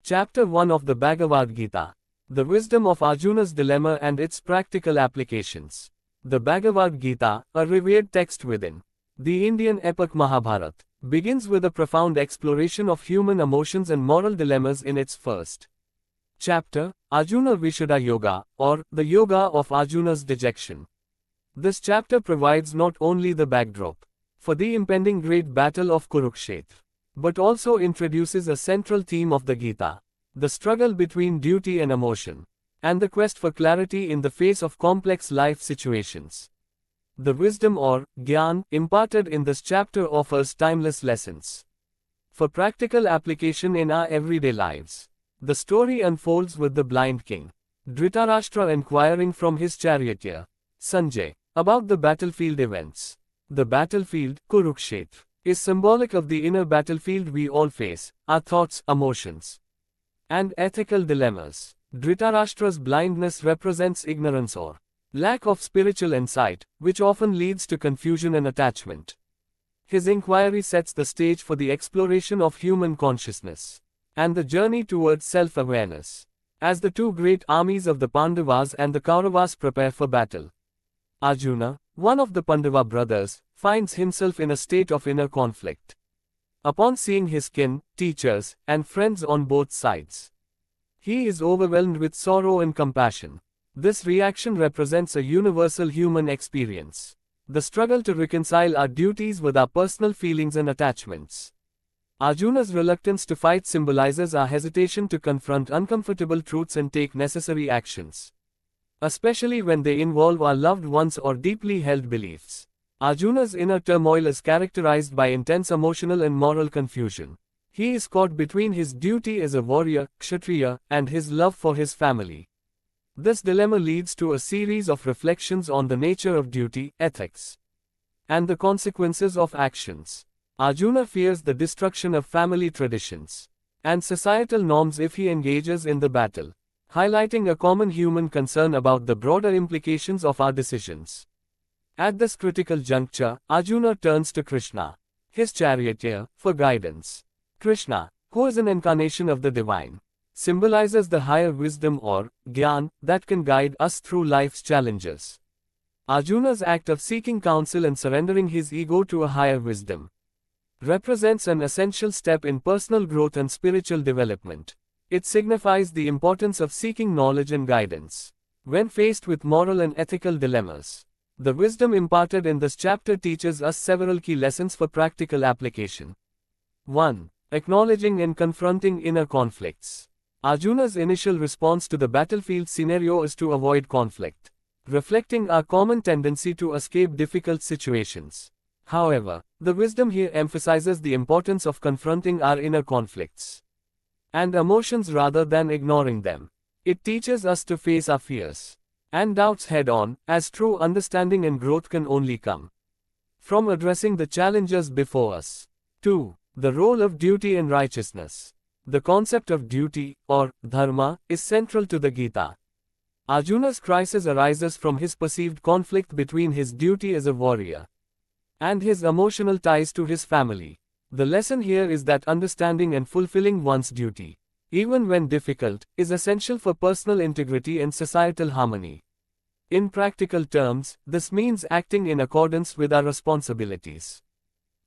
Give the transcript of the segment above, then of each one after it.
Chapter 1 of the Bhagavad Gita. The wisdom of Arjuna's dilemma and its practical applications. The Bhagavad Gita, a revered text within the Indian epic Mahabharata, begins with a profound exploration of human emotions and moral dilemmas in its first chapter, Arjuna Vishuddha Yoga, or the Yoga of Arjuna's Dejection. This chapter provides not only the backdrop for the impending great battle of Kurukshetra, but also introduces a central theme of the Gita, the struggle between duty and emotion, and the quest for clarity in the face of complex life situations. The wisdom or Gyan imparted in this chapter offers timeless lessons for practical application in our everyday lives. The story unfolds with the blind king, Dhritarashtra, inquiring from his charioteer, Sanjay, about the battlefield events. The battlefield, Kurukshetra, is symbolic of the inner battlefield we all face, our thoughts, emotions, and ethical dilemmas. Dhritarashtra's blindness represents ignorance or lack of spiritual insight, which often leads to confusion and attachment. His inquiry sets the stage for the exploration of human consciousness and the journey towards self-awareness, as the two great armies of the Pandavas and the Kauravas prepare for battle. Arjuna, one of the Pandava brothers, finds himself in a state of inner conflict. Upon seeing his kin, teachers, and friends on both sides, he is overwhelmed with sorrow and compassion. This reaction represents a universal human experience, the struggle to reconcile our duties with our personal feelings and attachments. Arjuna's reluctance to fight symbolizes our hesitation to confront uncomfortable truths and take necessary actions, especially when they involve our loved ones or deeply held beliefs. Arjuna's inner turmoil is characterized by intense emotional and moral confusion. He is caught between his duty as a warrior, Kshatriya, and his love for his family. This dilemma leads to a series of reflections on the nature of duty, ethics, and the consequences of actions. Arjuna fears the destruction of family traditions and societal norms if he engages in the battle, highlighting a common human concern about the broader implications of our decisions. At this critical juncture, Arjuna turns to Krishna, his charioteer, for guidance. Krishna, who is an incarnation of the divine, symbolizes the higher wisdom or Gyan that can guide us through life's challenges. Arjuna's act of seeking counsel and surrendering his ego to a higher wisdom represents an essential step in personal growth and spiritual development. It signifies the importance of seeking knowledge and guidance when faced with moral and ethical dilemmas. The wisdom imparted in this chapter teaches us several key lessons for practical application. 1. Acknowledging and confronting inner conflicts. Arjuna's initial response to the battlefield scenario is to avoid conflict, reflecting our common tendency to escape difficult situations. However, the wisdom here emphasizes the importance of confronting our inner conflicts and emotions rather than ignoring them. It teaches us to face our fears and doubts head-on, as true understanding and growth can only come from addressing the challenges before us. 2. The role of duty and righteousness. The concept of duty, or Dharma, is central to the Gita. Arjuna's crisis arises from his perceived conflict between his duty as a warrior and his emotional ties to his family. The lesson here is that understanding and fulfilling one's duty, even when difficult, is essential for personal integrity and societal harmony. In practical terms, this means acting in accordance with our responsibilities,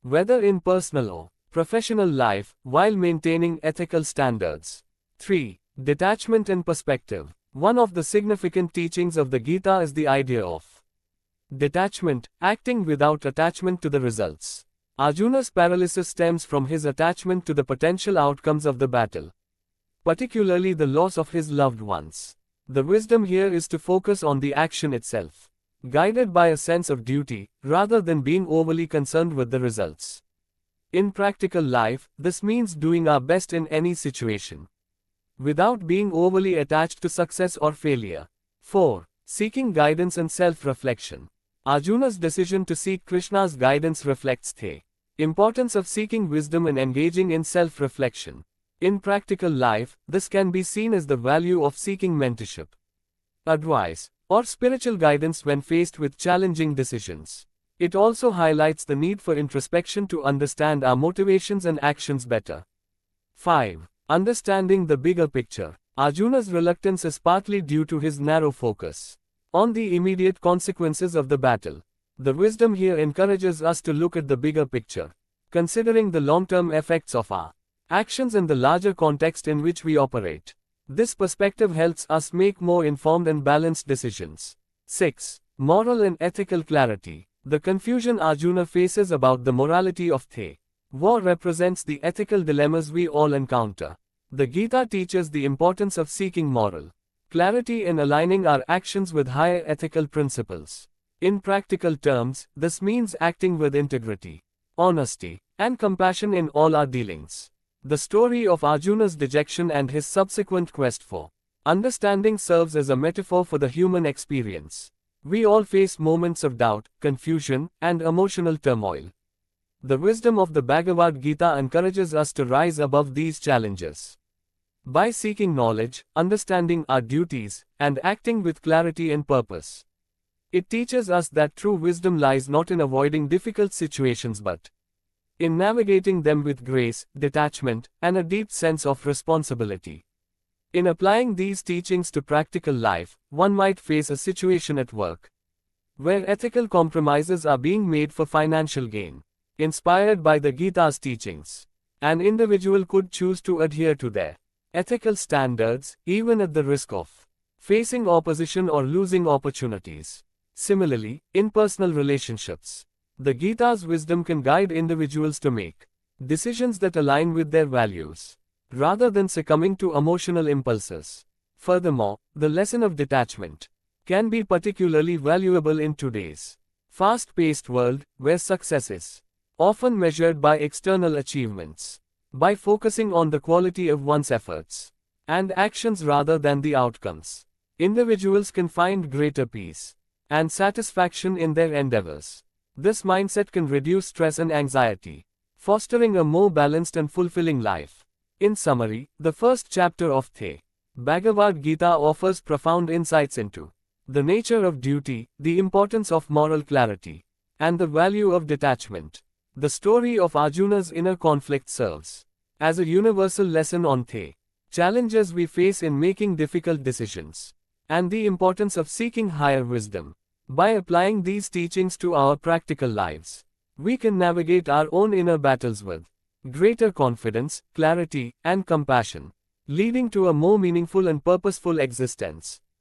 whether in personal or professional life, while maintaining ethical standards. 3. Detachment and perspective. One of the significant teachings of the Gita is the idea of detachment, acting without attachment to the results. Arjuna's paralysis stems from his attachment to the potential outcomes of the battle, particularly the loss of his loved ones. The wisdom here is to focus on the action itself, guided by a sense of duty, rather than being overly concerned with the results. In practical life, this means doing our best in any situation, without being overly attached to success or failure. 4. Seeking guidance and self-reflection. Arjuna's decision to seek Krishna's guidance reflects the importance of seeking wisdom and engaging in self-reflection. In practical life, this can be seen as the value of seeking mentorship, advice, or spiritual guidance when faced with challenging decisions. It also highlights the need for introspection to understand our motivations and actions better. 5. Understanding the bigger picture, Arjuna's reluctance is partly due to his narrow focus on the immediate consequences of the battle. The wisdom here encourages us to look at the bigger picture, considering the long-term effects of our actions in the larger context in which we operate. This perspective helps us make more informed and balanced decisions. 6. Moral and ethical clarity. The confusion Arjuna faces about the morality of the war represents the ethical dilemmas we all encounter. The Gita teaches the importance of seeking moral clarity in aligning our actions with higher ethical principles. In practical terms, this means acting with integrity, honesty, and compassion in all our dealings. The story of Arjuna's dejection and his subsequent quest for understanding serves as a metaphor for the human experience. We all face moments of doubt, confusion, and emotional turmoil. The wisdom of the Bhagavad Gita encourages us to rise above these challenges. By seeking knowledge, understanding our duties, and acting with clarity and purpose, it teaches us that true wisdom lies not in avoiding difficult situations but in navigating them with grace, detachment, and a deep sense of responsibility. In applying these teachings to practical life, one might face a situation at work where ethical compromises are being made for financial gain. Inspired by the Gita's teachings, an individual could choose to adhere to their ethical standards, even at the risk of facing opposition or losing opportunities. Similarly, in personal relationships, the Gita's wisdom can guide individuals to make decisions that align with their values, rather than succumbing to emotional impulses. Furthermore, the lesson of detachment can be particularly valuable in today's fast-paced world, where success is often measured by external achievements. By focusing on the quality of one's efforts and actions rather than the outcomes, individuals can find greater peace and satisfaction in their endeavors. This mindset can reduce stress and anxiety, fostering a more balanced and fulfilling life. In summary, the first chapter of the Bhagavad Gita offers profound insights into the nature of duty, the importance of moral clarity, and the value of detachment. The story of Arjuna's inner conflict serves as a universal lesson on the challenges we face in making difficult decisions, and the importance of seeking higher wisdom. By applying these teachings to our practical lives, we can navigate our own inner battles with greater confidence, clarity, and compassion, leading to a more meaningful and purposeful existence.